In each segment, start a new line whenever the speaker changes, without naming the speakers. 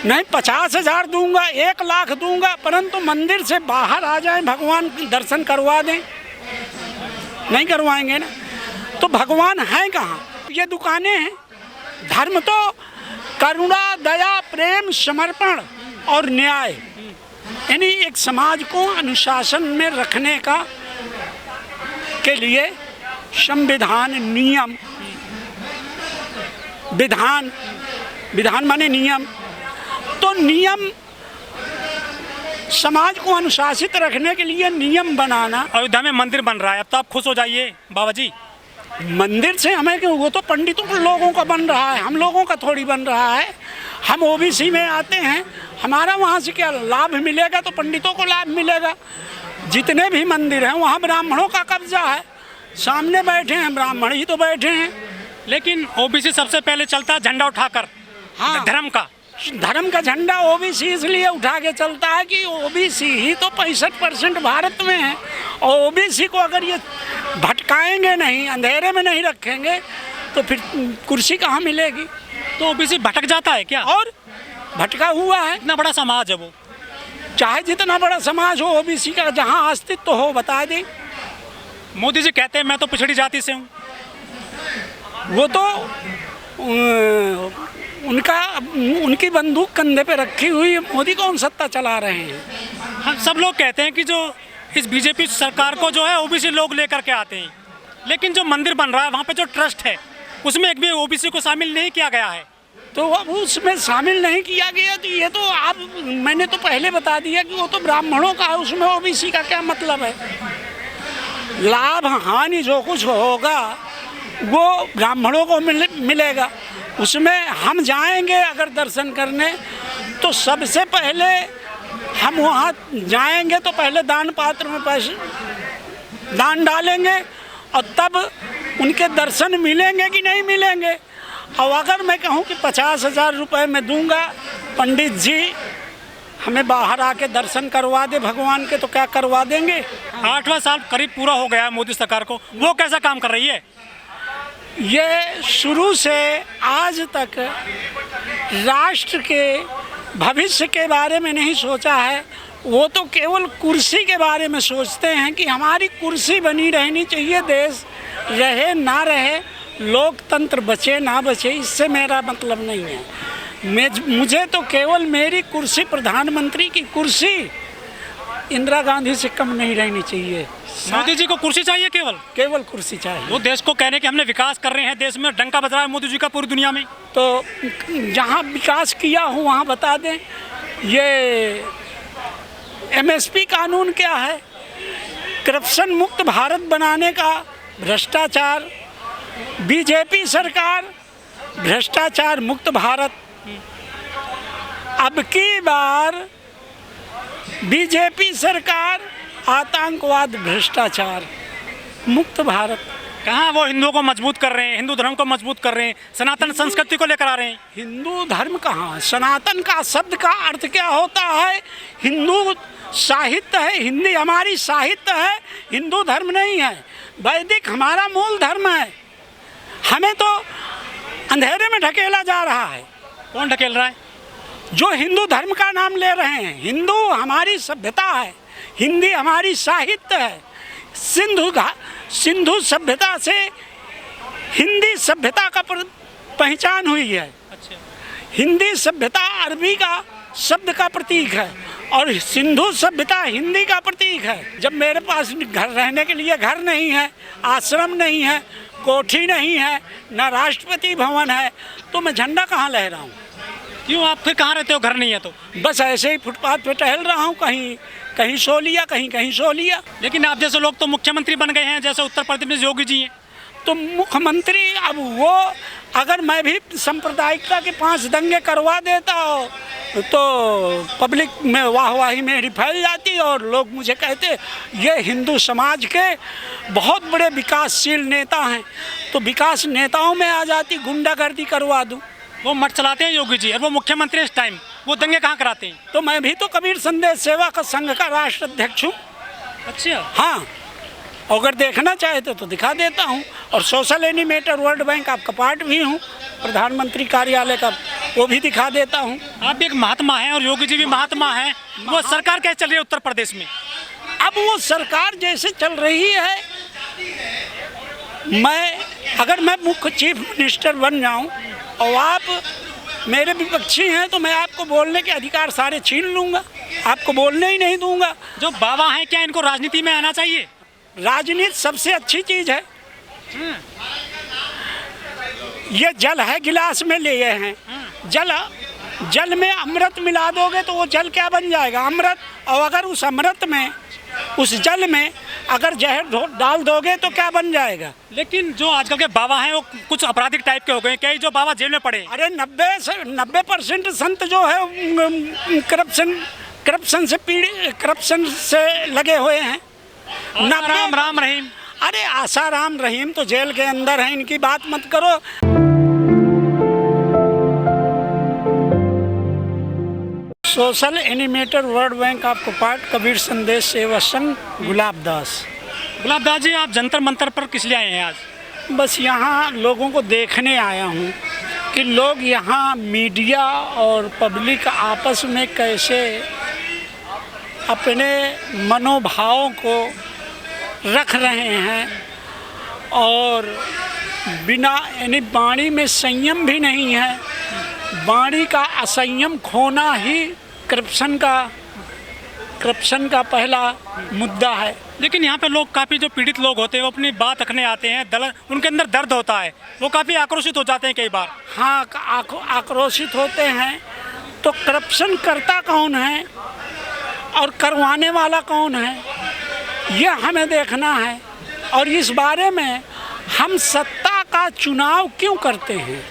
नहीं 50,000 दूंगा, 1 लाख दूंगा, परंतु मंदिर से बाहर आ जाए, भगवान दर्शन करवा दें। नहीं करवाएंगे ना, तो भगवान है कहाँ? ये दुकानें हैं। धर्म तो करुणा, दया, प्रेम, समर्पण और न्याय, यानी एक समाज को अनुशासन में रखने का के लिए संविधान, नियम, विधान, विधान माने नियम, तो नियम समाज को अनुशासित रखने के लिए नियम बनाना।
अयोध्या में मंदिर बन रहा है, अब तो आप खुश हो जाइए बाबा जी।
मंदिर से हमें क्यों, वो तो पंडितों के लोगों का बन रहा है, हम लोगों का थोड़ी बन रहा है। हम ओबीसी में आते हैं, हमारा वहाँ से क्या लाभ मिलेगा? तो पंडितों को लाभ मिलेगा। जितने भी मंदिर हैं वहाँ ब्राह्मणों का कब्जा है, सामने बैठे हैं ब्राह्मण ही तो बैठे हैं।
लेकिन ओबीसी सबसे पहले चलता है झंडा उठाकर,
हाँ,
धर्म का।
धर्म का झंडा ओबीसी इसलिए उठा के चलता है कि ओबीसी ही तो 65% भारत में है, और ओबीसी को अगर ये भटकाएंगे नहीं, अंधेरे में नहीं रखेंगे, तो फिर कुर्सी कहाँ मिलेगी?
तो ओबीसी भटक जाता है क्या?
और भटका हुआ है।
इतना बड़ा समाज है वो,
चाहे जितना बड़ा समाज हो, ओबीसी का जहाँ अस्तित्व हो बता दें।
मोदी जी कहते हैं मैं तो पिछड़ी जाति से हूँ।
वो तो उनकी बंदूक कंधे पे रखी हुई, मोदी कौन सत्ता चला रहे हैं?
हम सब लोग कहते हैं कि जो इस बीजेपी सरकार को जो है ओबीसी लोग लेकर के आते हैं, लेकिन जो मंदिर बन रहा है वहाँ पे जो ट्रस्ट है उसमें एक भी ओबीसी को शामिल नहीं किया गया है।
तो अब उसमें शामिल नहीं किया गया, तो ये तो आप, मैंने तो पहले बता दिया कि वो तो ब्राह्मणों का है, उसमें ओबीसी का क्या मतलब है? लाभ हानि जो कुछ होगा वो ब्राह्मणों को मिलेगा। उसमें हम जाएंगे अगर दर्शन करने, तो सबसे पहले हम वहाँ जाएंगे तो पहले दान पात्र में पैसे दान डालेंगे, और तब उनके दर्शन मिलेंगे कि नहीं मिलेंगे। और अगर मैं कहूँ कि 50,000 रुपये में दूंगा, पंडित जी हमें बाहर आके दर्शन करवा दे भगवान के, तो क्या करवा देंगे?
8वां साल करीब पूरा हो गया है मोदी सरकार को, वो कैसा काम कर रही है?
ये शुरू से आज तक राष्ट्र के भविष्य के बारे में नहीं सोचा है। वो तो केवल कुर्सी के बारे में सोचते हैं कि हमारी कुर्सी बनी रहनी चाहिए, देश रहे ना रहे, लोकतंत्र बचे ना बचे, इससे मेरा मतलब नहीं है। मुझे तो केवल मेरी कुर्सी, प्रधानमंत्री की कुर्सी इंदिरा गांधी से कम नहीं रहनी चाहिए।
मोदी जी को कुर्सी चाहिए, केवल
कुर्सी चाहिए।
वो देश को कहने कि हमने विकास कर रहे हैं, देश में डंका बज रहा है मोदी जी का पूरी दुनिया में।
तो जहाँ विकास किया हो वहाँ बता दें। ये MSP कानून क्या है? करप्शन मुक्त भारत बनाने का भ्रष्टाचार, बीजेपी सरकार भ्रष्टाचार मुक्त भारत। अब की बार बीजेपी सरकार आतंकवाद भ्रष्टाचार मुक्त भारत।
कहाँ वो हिंदुओं को मजबूत कर रहे हैं, हिंदू धर्म को मजबूत कर रहे हैं, सनातन संस्कृति को लेकर आ रहे हैं।
हिंदू धर्म कहाँ? सनातन का शब्द का अर्थ क्या होता है? हिंदू साहित्य है, हिंदी हमारी साहित्य है, हिंदू धर्म नहीं है। वैदिक हमारा मूल धर्म है। हमें तो अंधेरे में ढकेला जा रहा है।
कौन ढकेल रहा है?
जो हिंदू धर्म का नाम ले रहे हैं। हिंदू हमारी सभ्यता है, हिंदी हमारी साहित्य है। सिंधु सभ्यता से हिंदी सभ्यता का पहचान हुई है।
अच्छा।
हिंदी सभ्यता अरबी का शब्द का प्रतीक है, और सिंधु सभ्यता हिंदी का प्रतीक है। जब मेरे पास घर रहने के लिए घर नहीं है, आश्रम नहीं है, कोठी नहीं है, न राष्ट्रपति भवन है, तो मैं झंडा कहाँ लहराऊं?
क्यों, आप फिर कहाँ रहते हो? घर नहीं है तो?
बस ऐसे ही फुटपाथ पे टहल रहा हूँ, कहीं सो लिया, कहीं सो लिया।
लेकिन आप जैसे लोग तो मुख्यमंत्री बन गए हैं, जैसे उत्तर प्रदेश में योगी जी हैं।
तो मुख्यमंत्री, अब वो अगर मैं भी सांप्रदायिकता के 5 दंगे करवा देता हो तो पब्लिक में वाहवाही मेरी फैल जाती, और लोग मुझे कहते ये हिंदू समाज के बहुत बड़े विकासशील नेता हैं। तो विकास नेताओं में आ जाती, गुंडागर्दी करवा दूं।
वो मठ चलाते हैं योगी जी, और वो मुख्यमंत्री इस टाइम, वो दंगे कहाँ कराते हैं?
तो मैं भी तो कबीर संदेश सेवा का संघ का राष्ट्र अध्यक्ष हूँ।
अच्छा।
हाँ, अगर देखना चाहते तो दिखा देता हूँ। और सोशल एनिमेटर वर्ल्ड बैंक आपका पार्ट भी हूँ, प्रधानमंत्री कार्यालय का वो भी दिखा देता हूँ।
आप भी एक महात्मा हैं और योगी जी भी महात्मा हैं, वो सरकार कैसे चल रही है उत्तर प्रदेश में?
अब वो सरकार जैसे चल रही है, अगर मैं मुख्य चीफ मिनिस्टर बन जाऊं और आप मेरे विपक्षी हैं तो मैं आपको बोलने के अधिकार सारे छीन लूंगा, आपको बोलने ही नहीं दूंगा।
जो बाबा हैं क्या इनको राजनीति में आना चाहिए?
राजनीति सबसे अच्छी चीज है। ये जल है, गिलास में लिए हैं, जल में अमृत मिला दोगे तो वो जल क्या बन जाएगा? अमृत। और अगर उस अमृत में, उस जल में अगर जहर डाल दोगे तो क्या बन जाएगा?
लेकिन जो आजकल के बाबा हैं वो कुछ आपराधिक टाइप के हो गए, कई जो बाबा जेल में पड़े।
अरे 90% संत जो है करप्शन से लगे हुए हैं।
राम रहीम।
अरे आसाराम रहीम तो जेल के अंदर है, इनकी बात मत करो। सोशल एनिमेटर वर्ल्ड बैंक आपको पार्ट कबीर संदेश सेवा संघ गुलाब दास
जी, आप जंतर मंतर पर किस लिए आए हैं आज?
बस यहाँ लोगों को देखने आया हूँ कि लोग यहाँ मीडिया और पब्लिक आपस में कैसे अपने मनोभावों को रख रहे हैं और बिना यानी वाणी में संयम भी नहीं है। वाणी का असंयम खोना ही करप्शन का पहला मुद्दा है।
लेकिन यहाँ पे लोग काफ़ी जो पीड़ित लोग होते हैं वो अपनी बात रखने आते हैं, उनके अंदर दर्द होता है, वो काफ़ी आक्रोशित हो जाते हैं कई बार।
हाँ, आक्रोशित होते हैं। तो करप्शन करता कौन है और करवाने वाला कौन है, यह हमें देखना है। और इस बारे में हम सत्ता का चुनाव क्यों करते हैं?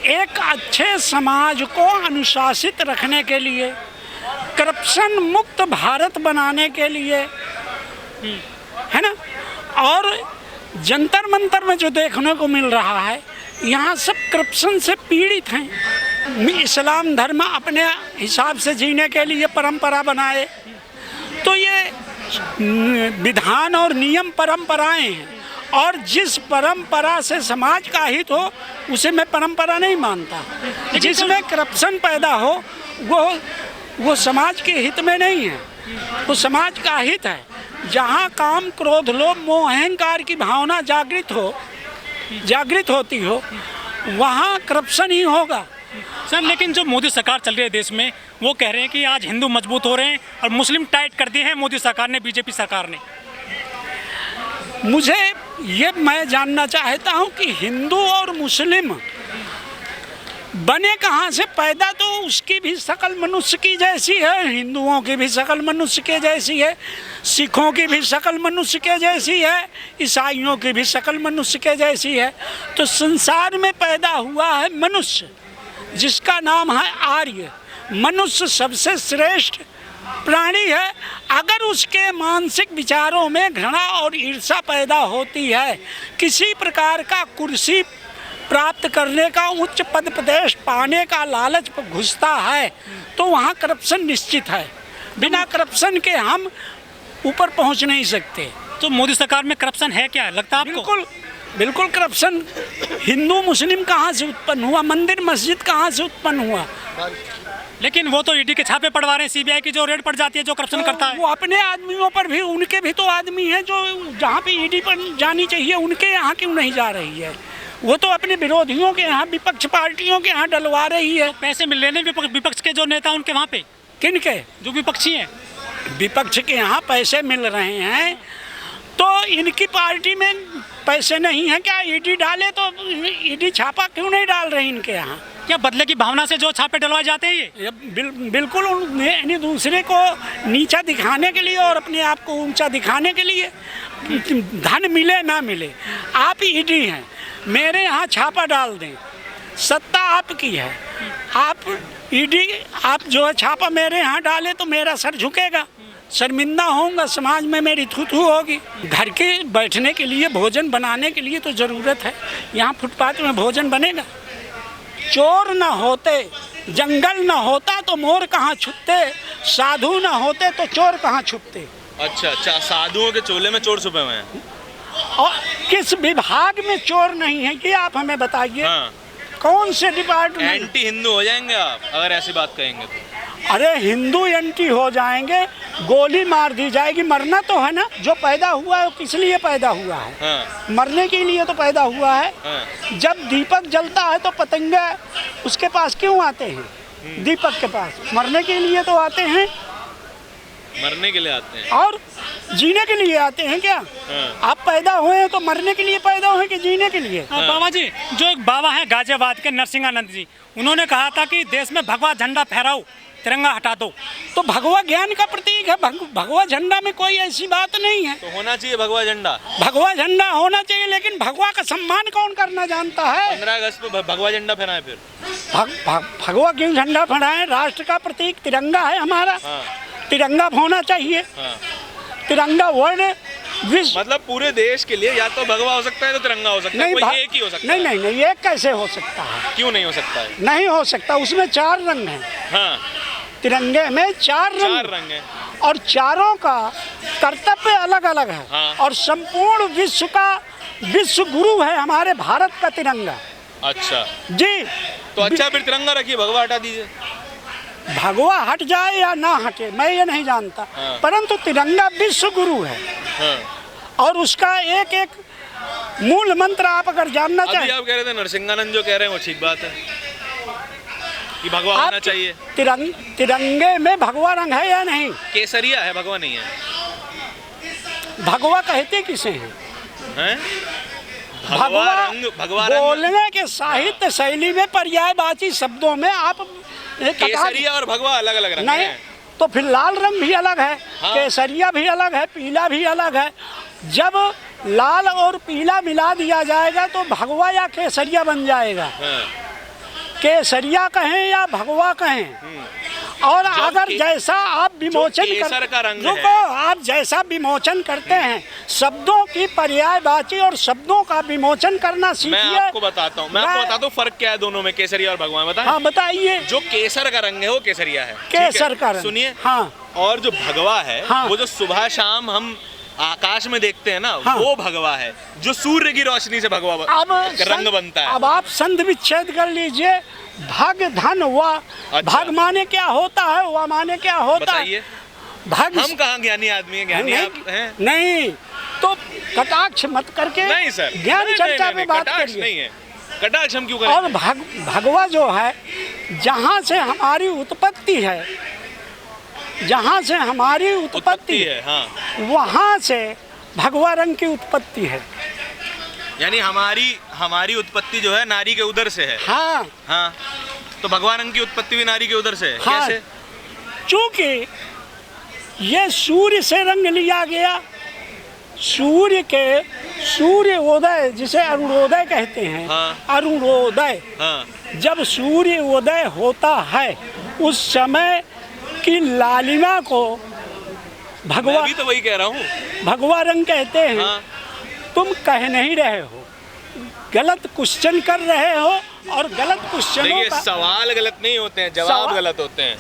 एक अच्छे समाज को अनुशासित रखने के लिए, करप्शन मुक्त भारत बनाने के लिए, है ना। और जंतर मंतर में जो देखने को मिल रहा है, यहाँ सब करप्शन से पीड़ित हैं। इस्लाम धर्म अपने हिसाब से जीने के लिए परंपरा बनाए, तो ये विधान और नियम परंपराएं हैं, और जिस परंपरा से समाज का हित हो उसे मैं परंपरा नहीं मानता। जिसमें करप्शन पैदा हो वो समाज के हित में नहीं है, वो समाज का हित है। जहाँ काम, क्रोध, लोभ, मोह, अहंकार की भावना जागृत होती हो, वहाँ करप्शन ही होगा।
सर, लेकिन जो मोदी सरकार चल रही है देश में, वो कह रहे हैं कि आज हिंदू मजबूत हो रहे हैं और मुस्लिम टाइट कर दिए हैं मोदी सरकार ने, बीजेपी सरकार ने।
मुझे ये मैं जानना चाहता हूँ कि हिंदू और मुस्लिम बने कहाँ से? पैदा तो उसकी भी शकल मनुष्य की जैसी है, हिंदुओं की भी शकल मनुष्य के जैसी है, सिखों की भी शकल मनुष्य के जैसी है, ईसाइयों की भी शकल मनुष्य के जैसी है। तो संसार में पैदा हुआ है मनुष्य, जिसका नाम है आर्य। मनुष्य सबसे श्रेष्ठ प्राणी है। अगर उसके मानसिक विचारों में घृणा और ईर्ष्या पैदा होती है, किसी प्रकार का कुर्सी प्राप्त करने का, उच्च पद प्रदेश पाने का लालच घुसता है, तो वहाँ करप्शन निश्चित है। बिना करप्शन के हम ऊपर पहुँच नहीं सकते।
तो मोदी सरकार में करप्शन है क्या, लगता है आपको?
बिल्कुल करप्शन। हिंदू मुस्लिम कहाँ से उत्पन्न हुआ? मंदिर मस्जिद कहाँ से उत्पन्न हुआ?
लेकिन वो तो ईडी के छापे पड़वा रहे हैं, सीबीआई की जो रेड पड़ जाती है जो करप्शन करता है।
वो अपने आदमियों पर भी, उनके भी तो आदमी हैं जो जहाँ पे ईडी पर जानी चाहिए उनके यहाँ क्यों नहीं जा रही है? वो तो अपने विरोधियों के यहाँ, विपक्ष पार्टियों के यहाँ डलवा रही है।
तो पैसे मिल रहे हैं विपक्ष के जो नेता उनके वहाँ पे?
किनके?
जो विपक्षी हैं।
विपक्ष के यहाँ पैसे मिल रहे हैं, तो इनकी पार्टी में पैसे नहीं है क्या? ईडी डाले तो ईडी छापा क्यों नहीं डाल रही इनके यहाँ?
क्या बदले की भावना से जो छापे डलवाए जाते हैं ये?
बिल्कुल यानी दूसरे को नीचा दिखाने के लिए और अपने आप को ऊंचा दिखाने के लिए, धन मिले ना मिले। आप ईडी हैं, मेरे यहाँ छापा डाल दें, सत्ता आपकी है। आप ईडी, आप जो है छापा मेरे यहाँ डाले तो मेरा सर झुकेगा, शर्मिंदा होऊंगा, समाज में मेरी थू-थू होगी। घर के बैठने के लिए, भोजन बनाने के लिए तो ज़रूरत है। यहाँ फुटपाथ में भोजन बनेगा? चोर न होते, जंगल न होता तो मोर कहाँ छुपते, साधु न होते तो चोर कहाँ छुपते।
अच्छा, साधुओं के चोले में चोर छुपे हुए हैं।
और किस विभाग में चोर नहीं है ये आप हमें बताइए।
हाँ।
कौन से डिपार्टमेंट?
एंटी हिंदू हो जाएंगे आप अगर ऐसी बात कहेंगे तो।
अरे हिंदू एंटी हो जाएंगे, गोली मार दी जाएगी, मरना तो है ना। जो पैदा हुआ है वो किस लिए पैदा हुआ है?
हाँ,
मरने के लिए तो पैदा हुआ है।
हाँ,
जब दीपक जलता है तो पतंगे उसके पास क्यों आते हैं? दीपक के पास मरने के लिए तो आते हैं,
मरने के लिए आते हैं।
और जीने के लिए आते हैं क्या?
हाँ।
आप पैदा हुए हैं तो मरने के लिए पैदा हुए कि जीने के लिए?
बाबा जी, जो एक बाबा हैं गाजियाबाद के नरसिंहानंद जी, उन्होंने कहा था कि देश में भगवा झंडा फहराओ, तिरंगा हटा दो।
तो भगवा ज्ञान का प्रतीक है, भगवा झंडा में कोई ऐसी बात नहीं है।
तो होना चाहिए भगवा झंडा।
भगवा झंडा होना चाहिए, लेकिन भगवा का सम्मान कौन करना जानता है?
15 अगस्त पे भगवा झंडा फहराएं फिर।
भगवा क्यों झंडा फहराएं? राष्ट्र का प्रतीक तिरंगा है हमारा।
हाँ,
तिरंगा होना चाहिए।
हाँ।
तिरंगा वर्ण विश्व
मतलब पूरे देश के लिए या तो भगवा हो सकता है तो तिरंगा हो सकता है, कोई एक ही हो सकता
नहीं
है।
नहीं नहीं, ये कैसे हो सकता है?
क्यों नहीं हो सकता है?
नहीं हो सकता, उसमें 4 रंग हैं।
हाँ,
तिरंगे में 4
4 रंग हैं।
और चारों का कर्तव्य अलग अलग है।
हाँ।
और संपूर्ण विश्व का विश्व गुरु है हमारे भारत का तिरंगा।
अच्छा,
जी।
तो अच्छा फिर तिरंगा रखिए, भगवा हटा दीजिए।
भगवा हट जाए या ना हटे मैं ये नहीं जानता।
हाँ।
परंतु तिरंगा विश्व गुरु है।
हाँ।
और उसका एक एक मूल मंत्र आप अगर जानना
अभी
चाहें,
आप कह रहे थे नरसिंहानंद जो कह रहे हैं वो ठीक बात है कि भगवा
आप
होना चाहिए।
तिरंगे में भगवा रंग है या नहीं?
केसरिया है, भगवा नहीं है।
भगवा कहते किसे हैं?
हैं? भगवा रंग, भगवा रंग।
बोलने के साहित्य शैली में पर्यायवाची शब्दों में आप
केसरिया और भगवा अलग अलग रंग
नहीं,
हैं।
तो फिर लाल रंग भी अलग है।
हाँ।
केसरिया भी अलग है, पीला भी अलग है। जब लाल और पीला मिला दिया जाएगा तो भगवा या केसरिया बन जाएगा।
हाँ।
केसरिया कहें या भगवा कहें। और अगर जैसा आप विमोचन
केसर का रंग
रुको, आप जैसा विमोचन करते हैं शब्दों की पर्यायवाची और शब्दों का विमोचन करना
मैं
सीखिए।
आपको बताता हूँ फर्क क्या है दोनों में, केसरिया और भगवा में, बताएं?
हाँ बताइए।
जो केसर का रंग है वो केसरिया है,
केसर का रंग,
सुनिए।
हाँ।
और जो भगवा है,
हाँ।
वो जो सुबह शाम हम आकाश में देखते हैं ना,
हाँ।
वो भगवा है, जो सूर्य की रोशनी से भगवा रंग बनता है।
अब आप संधि विच्छेद कर लीजिए। भग धन व
अच्छा।
भग माने क्या होता है, व माने क्या होता है?
बताइए।
भग
हम कहाँ ज्ञानी आदमी हैं, ज्ञानी आप हैं?
नहीं, तो कटाक्ष मत करके
नहीं सर,
ज्ञान
नहीं,
चर्चा
नहीं,
में
नहीं,
बात
कटाक्ष
करिए।
नहीं है, कटाक्ष हम क्यों
और
करेंगे?
भगवा जो है, जहाँ से हमारी उत्पत्ति है, जहाँ से हमारी उत्पत्ति
है, हाँ।
वहाँ से भगवा रंग की उत्पत्ति है।
यानी हमारी उत्पत्ति जो है नारी के उदर से है।
हाँ
हाँ, तो भगवा रंग की उत्पत्ति भी नारी के उदर से है।
हाँ।
कैसे?
चूंकि ये सूर्य से रंग लिया गया, सूर्य उदय जिसे अरुणोदय कहते हैं।
हाँ।
अरुणोदय,
हाँ।
जब सूर्य उदय होता है उस समय की लालिमा को
मैं भी तो वही कह रहा हूँ।
भगवा रंग कहते हैं।
हाँ।
तुम कह नहीं रहे हो, गलत क्वेश्चन कर रहे हो, और गलत क्वेश्चनों
देखिए
का
सवाल गलत नहीं होते हैं, जवाब
सवाल-
गलत होते हैं।